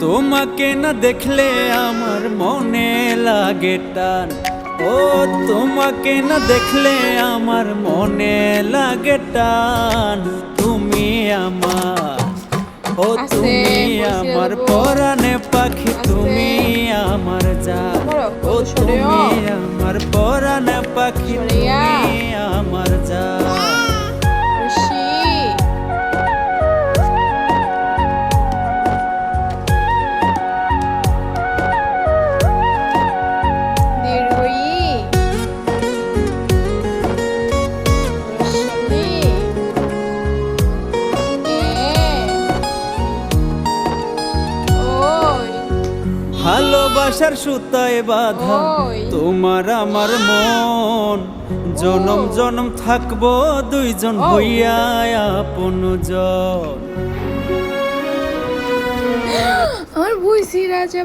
তোমাকে না দেখলে আমার মনে লাগে টান। ও তোমাকে না দেখলে আমার মনে লাগে টান। তুমি আমার, ও তুমি আমার পরাণে পাখি, তুমি আমার জান। ও তুমি আমার পরাণে পাখি, তুমি আমার জান। ভালোবাসার সুতায় বাঁধা তোমার আমার মন। জনম জনম থাকবো দুইজন হইয়া আপনজন। আমার ভুইসি রাজা।